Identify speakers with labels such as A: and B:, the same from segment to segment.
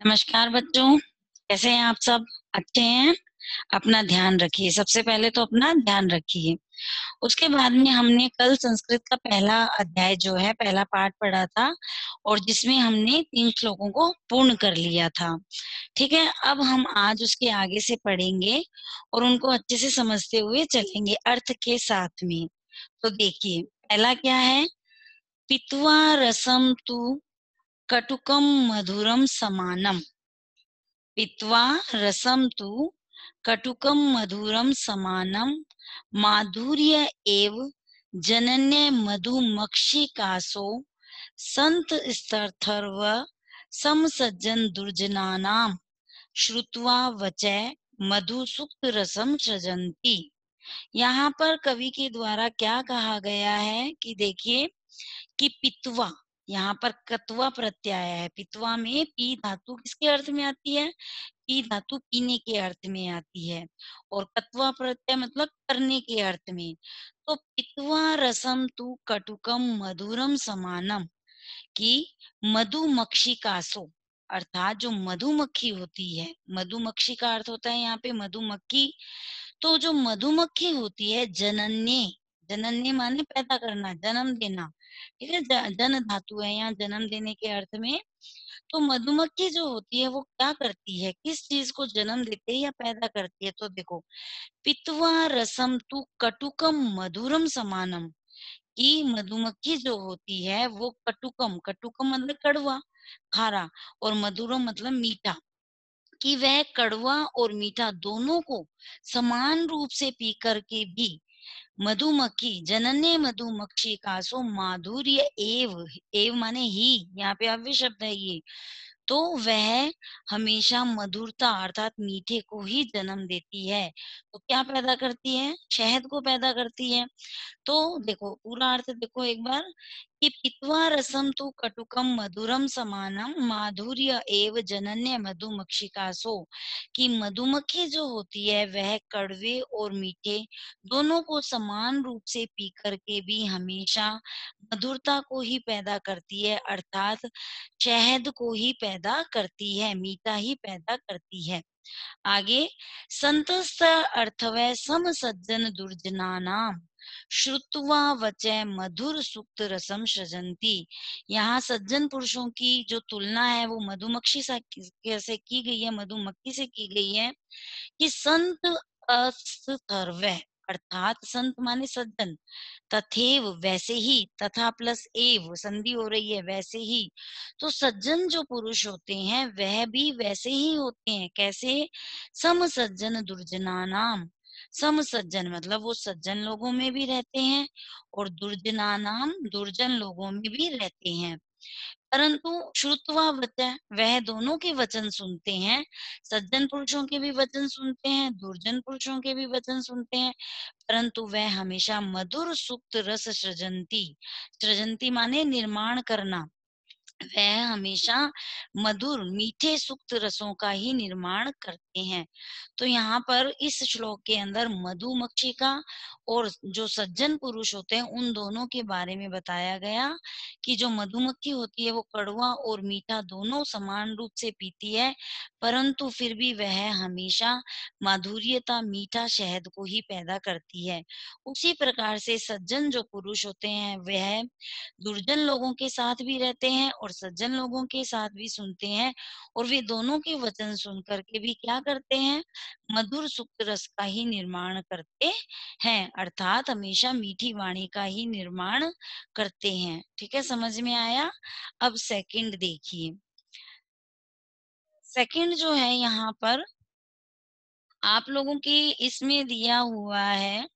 A: नमस्कार बच्चों, कैसे हैं आप सब? अच्छे हैं? अपना ध्यान रखिए। सबसे पहले तो अपना ध्यान रखिए। उसके बाद में हमने कल संस्कृत का पहला अध्याय जो है, पहला पाठ पढ़ा था और जिसमें हमने 3 श्लोकों को पूर्ण कर लिया था। ठीक है, अब हम आज उसके आगे से पढ़ेंगे और उनको अच्छे से समझते हुए चलेंगे अर्थ के साथ में। तो देखिए, पहला क्या है? पित्वा रसम तु कटुकम मधुरम समानम। पीत्वा रसम तु कटुकम मधुरम समानम माधुर्य एव जनन्य मधुमक्षिकासो संत स्तर्थर्व समसज्जन दुर्जनानाम श्रुत्वा वचै मधु सुक्त रसम सृजन्ति। यहाँ पर कवि के द्वारा क्या कहा गया है कि देखिए कि पित्वा, यहाँ पर कत्वा प्रत्यय है। पित्वा में पी धातु किसके अर्थ में आती है? पी धातु पीने के अर्थ में आती है और कत्वा प्रत्यय मतलब करने के अर्थ में। तो पित्वा रसम तु कटुकम मधुरम समानम, कि मधुमक्षिकासो अर्थात जो मधुमक्खी होती है, मधुमक्खी का अर्थ होता है यहाँ पे मधुमक्खी। तो जो मधुमक्खी होती है जनन्य, जनन्य माने पैदा करना, जन्म देना। ठीक है, जन धातु है यहाँ जन्म देने के अर्थ में। तो मधुमक्खी जो होती है वो क्या करती है, किस चीज को जन्म देती है या पैदा करती है? तो देखो, पित्वा रसम तु कटुकम मधुरम समानम, कि मधुमक्खी जो होती है वो कटुकम, कटुकम मतलब कड़वा, खारा, और मधुरम मतलब मीठा, कि वह कड़वा और मीठा दोनों को समान रूप से पी करके भी मधुमक्खी जनन्य मधुमक्षी का सो माधुर्य एव, एव माने ही, यहाँ पे अव्यय शब्द है ये, तो वह हमेशा मधुरता अर्थात मीठे को ही जन्म देती है। तो क्या पैदा करती है? शहद को पैदा करती है। तो देखो पूरा अर्थ देखो एक बार, कि पित्वा रसम तु कटुकम मधुरम समानम माधुर्य एव जनन्य मधुमक्षिकासो, कि मधुमक्खी जो होती है वह कड़वे और मीठे दोनों को समान रूप से पी करके भी हमेशा मधुरता को ही पैदा करती है, अर्थात शहद को ही पैदा करती है, मीठा ही पैदा करती है। आगे, संतस्त अर्थवै सम सज्जन दुर्जनानाम श्रुत्वा वचै मधुर सुक्त रसम सृजन्ति। यहाँ सज्जन पुरुषों की जो तुलना है वो मधुमक्खी से की गई है, मधुमक्खी से की गई है, कि संत अस्थर्वै अर्थात संत माने सज्जन, तथेव वैसे ही, तथा प्लस एव संधि हो रही है, वैसे ही। तो सज्जन जो पुरुष होते हैं वह भी वैसे ही होते हैं। कैसे? सम सज्जन दुर्जना नाम, सम सज्जन मतलब वो सज्जन लोगों में भी रहते हैं और दुर्जना नाम दुर्जन लोगों में भी रहते हैं। परंतु श्रुत्वा वचः वह दोनों के वचन सुनते हैं, सज्जन पुरुषों के भी वचन सुनते हैं, दुर्जन पुरुषों के भी वचन सुनते हैं, परंतु वह हमेशा मधुर सुक्त रस सृजंती, सृजंती माने निर्माण करना, वह हमेशा मधुर मीठे सुक्त रसों का ही निर्माण करते हैं। तो यहाँ पर इस श्लोक के अंदर मधुमक्खी का और जो सज्जन पुरुष होते हैं उन दोनों के बारे में बताया गया, कि जो मधुमक्खी होती है वो कड़वा और मीठा दोनों समान रूप से पीती है, परंतु फिर भी वह हमेशा माधुर्यता मीठा शहद को ही पैदा करती है। उसी प्रकार से सज्जन जो पुरुष होते हैं वह दुर्जन लोगों के साथ भी रहते हैं और सज्जन लोगों के साथ भी सुनते हैं, और वे दोनों के वचन सुन करके भी क्या करते हैं? मधुर सुक्त रस का ही निर्माण करते हैं, अर्थात हमेशा मीठी वाणी का ही निर्माण करते हैं। ठीक है, समझ में आया? अब सेकंड देखिए, सेकंड जो है यहाँ पर आप लोगों के इसमें दिया हुआ है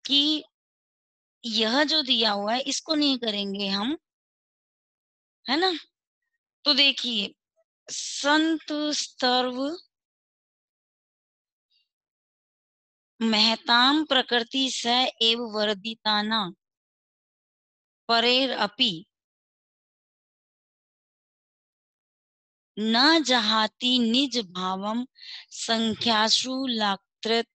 A: कि यह जो दिया हुआ है इसको नहीं करेंगे हम, है ना? तो देखिए, संत स्तर्व महतां प्रकृति स एव वर्धिताना परेरपि न जहाति निज भावम संख्यासु लाकृत।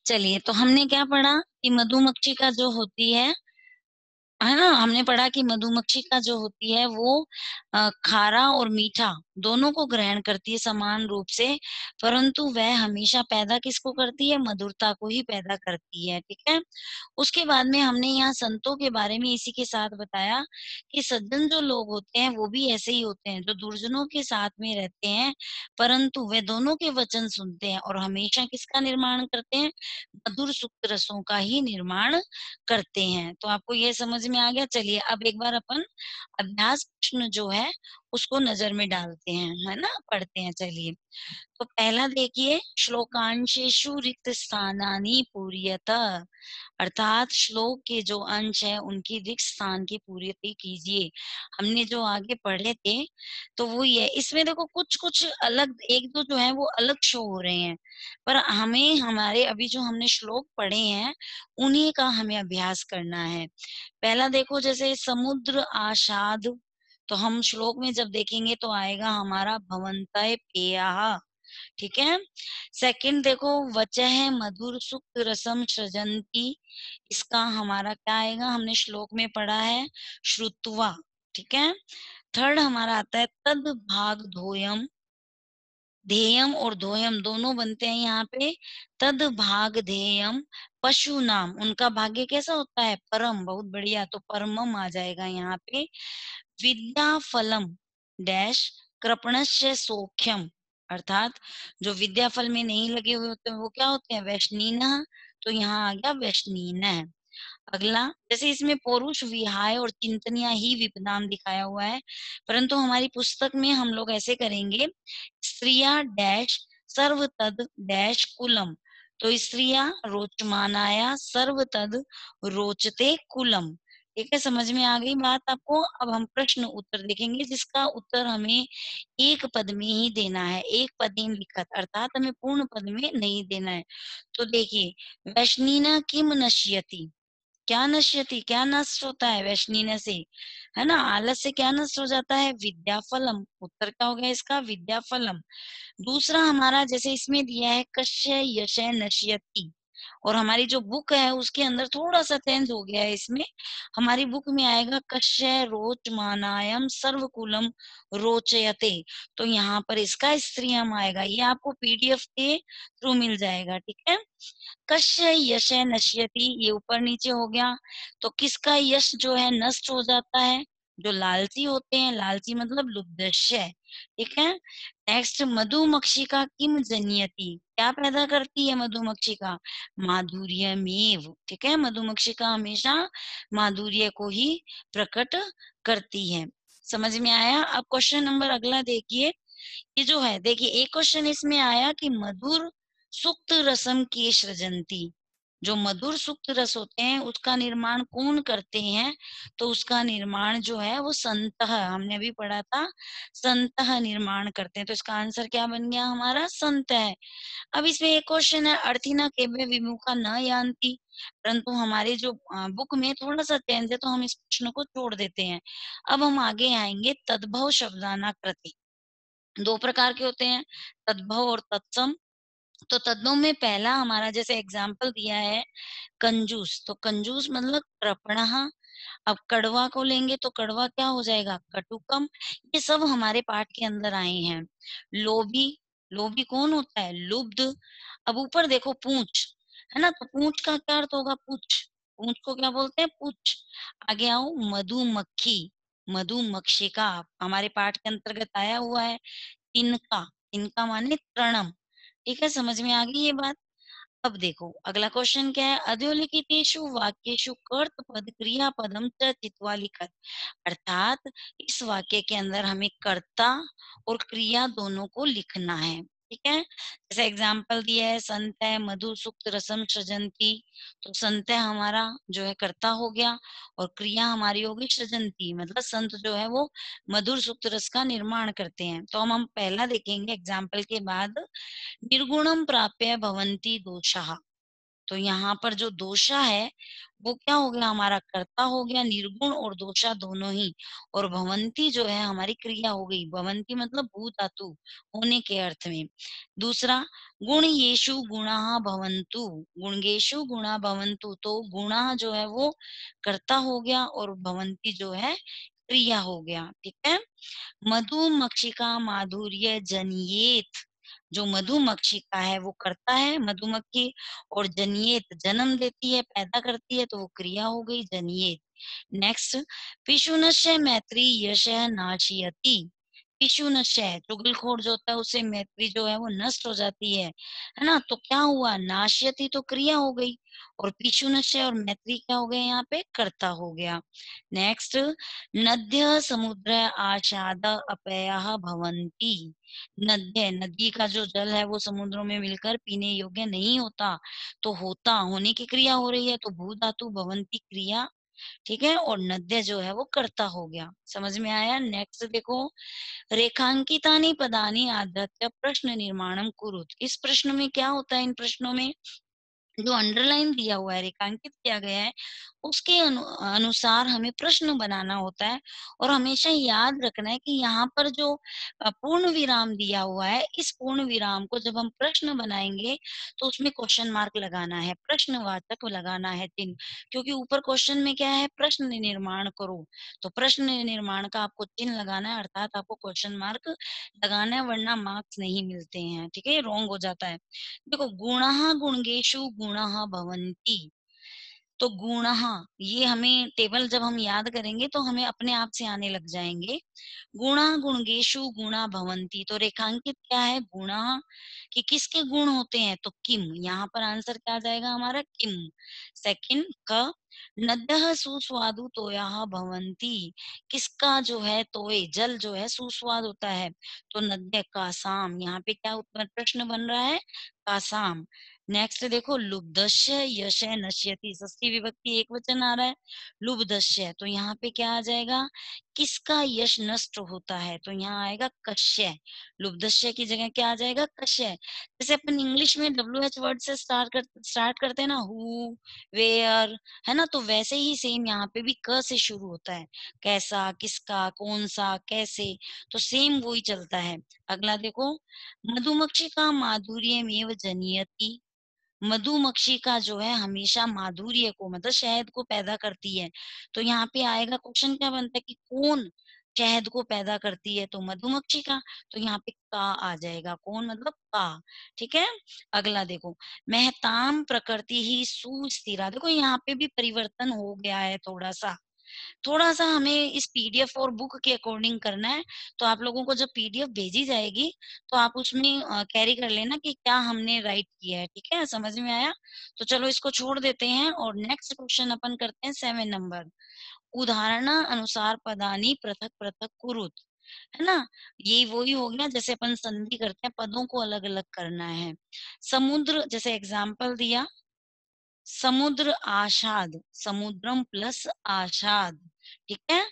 A: चलिए, तो हमने क्या पढ़ा कि मधुमक्खी का जो होती है है ना? हमने पढ़ा कि मधुमक्खी जो होती है वो खारा और मीठा दोनों को ग्रहण करती है समान रूप से, परंतु वह हमेशा पैदा किसको करती है? मधुरता को ही पैदा करती है, ठीक है? उसके बाद में हमने यहाँ संतों के बारे में इसी के साथ बताया कि सज्जन जो लोग होते हैं वो भी ऐसे ही होते हैं, जो दुर्जनों के साथ में रहते हैं, परंतु वे दोनों के वचन सुनते हैं और हमेशा किसका निर्माण करते हैं? मधुर सुक्त रसों का ही निर्माण करते हैं। तो आपको ये समझ में आ गया? चलिए अब एक बार अपन अभ्यास प्रश्न जो है उसको नज़र में डालते हैं, है ना? पढ़ते हैं चलिए। तो पहला देखिए, श्लोकांशेषु रिक्त स्थानानि पूर्यतः, अर्थात श्लोक के जो अंश है उनकी रिक्त स्थान की पूर्ति कीजिए। हमने जो आगे पढ़े थे तो वो ये इसमें देखो कुछ कुछ अलग एक दो जो है वो अलग शो हो रहे हैं, पर हमें हमारे अभी जो हमने श्लोक पढ़े हैं उन्हीं का हमें अभ्यास करना है। पहला देखो, जैसे समुद्र आशाद, तो हम श्लोक में जब देखेंगे तो आएगा हमारा भवन्तः पेयः, ठीक है? सेकंड देखो, वचः मधुर सुक्त रसम सृजन्ति, इसका हमारा क्या आएगा? हमने श्लोक में पढ़ा है श्रुत्वा, ठीक है? थर्ड हमारा आता है तद भाग धोयम, धेयम और धोयम दोनों बनते हैं यहाँ पे तद भाग धेयम पशु नाम, उनका भाग्य कैसा होता है? परम, बहुत बढ़िया, तो परमम आ जाएगा यहाँ पे। विद्या फलम डैश कृपणस्य सौख्यम, अर्थात जो विद्या फल में नहीं लगे हुए होते हैं वो क्या होते हैं? वैष्णीन, तो यहाँ आ गया वैष्णीन है। अगला, जैसे इसमें पौरुष विहाय और चिंतनिया ही विपदाम दिखाया हुआ है, परंतु हमारी पुस्तक में हम लोग ऐसे करेंगे, स्त्रिया डैश सर्व तद डैश कुलम, तो स्त्रिया रोचमानाया सर्व तद रोचते कुलम। ठीक है, समझ में आ गई बात आपको? अब हम प्रश्न उत्तर देखेंगे जिसका उत्तर हमें एक पद में ही देना है, एक पदेन लिखत, अर्थात हमें पूर्ण पद में नहीं देना है। तो देखिए, वैष्णीना किम नश्यति, क्या नश्यति, क्या नष्ट होता है? वैष्णीन से, है ना? आलस से क्या नष्ट हो जाता है? विद्याफलम, उत्तर क्या हो गया इसका? विद्याफलम। दूसरा हमारा जैसे इसमें दिया है कश्य यशय नश्यति, और हमारी जो बुक है उसके अंदर थोड़ा सा चेंज हो गया है, इसमें हमारी बुक में आएगा कश्य रोचमानायम सर्वकुलम रोचयते, तो यहाँ पर इसका स्त्रीयम आएगा। ये आपको पीडीएफ के थ्रू मिल जाएगा, ठीक है? कश्य यशय नश्यति, ये ऊपर नीचे हो गया, तो किसका यश जो है नष्ट हो जाता है? जो लालची होते हैं, लालची मतलब लुब्धश्य, ठीक है? नेक्स्ट, मधुमक्षिका किम जनियति, क्या पैदा करती है मधुमक्षिका? माधुर्यमेव, ठीक है? मधुमक्षिका हमेशा माधुर्य को ही प्रकट करती है। समझ में आया? अब क्वेश्चन नंबर अगला देखिए, ये जो है देखिए, एक क्वेश्चन इसमें आया कि मधुर सुक्त रसम की सृजंती, जो मधुर सुक्त रस होते हैं उसका निर्माण कौन करते हैं? तो उसका निर्माण जो है वो संतः, हमने अभी पढ़ा था, संतः निर्माण करते हैं, तो इसका आंसर क्या बन गया हमारा? संत है। अब इसमें एक क्वेश्चन है, अर्थिना केव्य विमुखा न यान्ति, परंतु हमारे जो बुक में थोड़ा सा चेंज है तो हम इस प्रश्न को छोड़ देते हैं। अब हम आगे आएंगे, तद्भव शब्दाना कृति, दो प्रकार के होते हैं, तद्भव और तत्सम। तो तद्भव में पहला हमारा जैसे एग्जाम्पल दिया है कंजूस, तो कंजूस मतलब कृपणः। अब कड़वा को लेंगे तो कड़वा क्या हो जाएगा? कटुकम। ये सब हमारे पाठ के अंदर आए हैं। लोभी, लोभी कौन होता है? लुब्ध। अब ऊपर देखो पूंछ, है ना? तो पूंछ का क्या अर्थ होगा? पूछ, पूंछ को क्या बोलते हैं? पूछ। आगे आओ, मधुमक्खी, मधुमक्षिका हमारे पाठ के अंतर्गत आया हुआ है। तिनका, तिनका माने तृणम, ठीक है? समझ में आ गई ये बात? अब देखो अगला क्वेश्चन क्या है, अधोलिखितेषु वाक्येषु कर्तपद क्रियापदम च चित्वा लिखत, अर्थात इस वाक्य के अंदर हमें कर्ता और क्रिया दोनों को लिखना है, ठीक है? जैसे एग्जाम्पल दिया है, संत है मधु सुक्त रसम सृजंती, तो संत है हमारा जो है कर्ता हो गया, और क्रिया हमारी होगी सृजंती, मतलब संत जो है वो मधुर सुक्त रस का निर्माण करते हैं। तो हम पहला देखेंगे एग्जाम्पल के बाद, निर्गुणम प्राप्य भवन्ति दोषाः, तो यहाँ पर जो दोषा है, वो क्या हो गया हमारा कर्ता हो गया, निर्गुण और दोषा दोनों ही। और भवंती जो है हमारी क्रिया हो गई। भवंती मतलब भू धातु होने के अर्थ में। दूसरा, गुण येषु गुणाः भवन्तु, गुणेषु गुणा भवन्तु, तो गुणः जो है वो कर्ता हो गया और भवंती जो है क्रिया हो गया। ठीक है। मधुमक्षिका माधुर्य जनियेत, जो मधुमक्षिका है वो करता है मधुमक्खी, और जनियेत जन्म देती है, पैदा करती है, तो वो क्रिया हो गई जनियेत। नेक्स्ट, पिशुनश्य मैत्री यशः नाशयति। पिशुनश्य चुगलखोर जो होता है उससे मैत्री जो है वो नष्ट हो जाती है ना। तो क्या हुआ, नाशयति तो क्रिया हो गई, और पिशुनश्य और मैत्री क्या हो गए, यहाँ पे कर्ता हो गया। नेक्स्ट, नद्य समुद्र आशाद अपयः भवन्ति। नद्य नदी का जो जल है वो समुद्रों में मिलकर पीने योग्य नहीं होता, तो होता होने की क्रिया हो रही है, तो भू धातु भवन्ति क्रिया। ठीक है। और नद्य जो है वो कर्ता हो गया। समझ में आया। नेक्स्ट देखो, रेखांकितानि पदानि आधृत्य प्रश्न निर्माणम कुरुत। इस प्रश्न में क्या होता है, इन प्रश्नों में जो अंडरलाइन दिया हुआ है, रेखांकित किया गया है, उसके अनुसार हमें प्रश्न बनाना होता है। और हमेशा याद रखना है कि यहाँ पर जो पूर्ण विराम दिया हुआ है, इस पूर्ण विराम को जब हम प्रश्न बनाएंगे तो उसमें क्वेश्चन मार्क लगाना है, प्रश्नवाचक लगाना है चिन्ह। क्योंकि ऊपर क्वेश्चन में क्या है, प्रश्न निर्माण करो, तो प्रश्न निर्माण का आपको चिन्ह लगाना है, अर्थात आपको क्वेश्चन मार्क लगाना है, वरना मार्क्स नहीं मिलते हैं। ठीक है, रॉन्ग हो जाता है। देखो, गुणः गुणेषु गुणः भवन्ति, तो गुणः, ये हमें टेबल जब हम याद करेंगे तो हमें अपने आप से आने लग जाएंगे। गुणा गुणेषु गुणा भवन्ति, तो रेखांकित क्या है, गुणः, कि किसके गुण होते हैं, तो किम, यहाँ पर आंसर क्या आ जाएगा हमारा, किम। सेकंड, क, नद्यः सुस्वादु तोयाः भवन्ति, किसका जो है तोय जल जो है सुस्वाद होता है, तो नद्य कासाम, यहाँ पे क्या प्रश्न बन रहा है, कासाम। नेक्स्ट देखो, लुब्धस्य यशः नश्यति, षष्ठी विभक्ति एक वचन आ रहा है, लुब्धस्य, तो यहाँ पे क्या आ जाएगा, किसका यश नष्ट होता है, तो यहाँ आएगा कस्य। लुब्धस्य की जगह क्या आ जाएगा, कस्य। जैसे अपन इंग्लिश में WH वर्ड से स्टार्ट करते हैं ना, हु, वेयर, है ना, तो वैसे ही सेम यहाँ पे भी क से शुरू होता है, कैसा, किसका, कौन सा, कैसे, तो सेम वही चलता है। अगला देखो, मधुमक्षिका माधुर्यमेव जनयति, मधुमक्खी का जो है हमेशा माधुर्य को मतलब शहद को पैदा करती है, तो यहाँ पे आएगा क्वेश्चन क्या बनता है कि कौन शहद को पैदा करती है, तो मधुमक्खी का, तो यहाँ पे का आ जाएगा, कौन मतलब का। ठीक है। अगला देखो, महताम प्रकृति ही सुस्थिरा, देखो यहाँ पे भी परिवर्तन हो गया है थोड़ा सा, थोड़ा सा हमें इस पीडीएफ और बुक के अकॉर्डिंग करना है। तो आप लोगों को जब पीडीएफ भेजी जाएगी तो आप उसमें कैरी कर लेना कि क्या हमने राइट किया है। ठीक है, समझ में आया। तो चलो इसको छोड़ देते हैं और नेक्स्ट क्वेश्चन अपन करते हैं 7 नंबर। उदाहरण अनुसार पदानी पृथक पृथक कुरुत, है ना। ये वही हो गया जैसे अपन संधि करते हैं, पदों को अलग अलग करना है। समुद्र, जैसे एग्जाम्पल दिया, समुद्र आशाद, समुद्रम प्लस आशाद। ठीक है।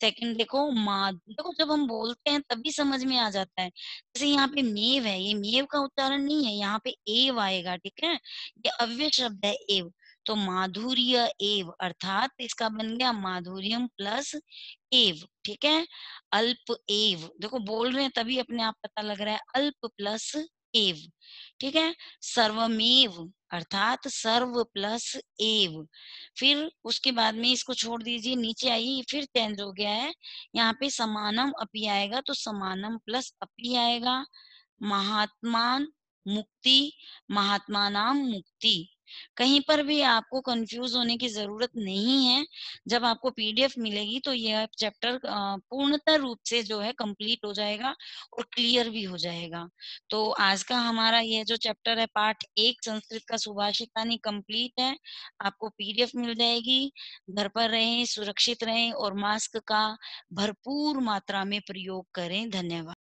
A: सेकंड देखो, देखो जब हम बोलते हैं तभी समझ में आ जाता है। जैसे यहाँ पे मेव है, ये मेव का उच्चारण नहीं है, यहाँ पे एव आएगा। ठीक है, ये अव्यय शब्द है एव, तो माधुर्य एव, अर्थात इसका बन गया माधुर्यम प्लस एव। ठीक है। अल्प एव, देखो बोल रहे हैं तभी अपने आप पता लग रहा है, अल्प प्लस एव। ठीक है। सर्वमेव, अर्थात सर्व प्लस एव। फिर उसके बाद में इसको छोड़ दीजिए, नीचे आइए, फिर चेंज हो गया है, यहाँ पे समानम अपी आएगा, तो समानम प्लस अपी आएगा। महात्मान मुक्ति, महात्मा नाम मुक्ति। कहीं पर भी आपको कंफ्यूज होने की जरूरत नहीं है। जब आपको पीडीएफ मिलेगी तो यह चैप्टर पूर्णतः रूप से जो है कंप्लीट हो जाएगा और क्लियर भी हो जाएगा। तो आज का हमारा यह जो चैप्टर है पाठ 1 संस्कृत का सुभाषितानी कंप्लीट है। आपको पीडीएफ मिल जाएगी। घर पर रहें, सुरक्षित रहें और मास्क का भरपूर मात्रा में प्रयोग करें। धन्यवाद।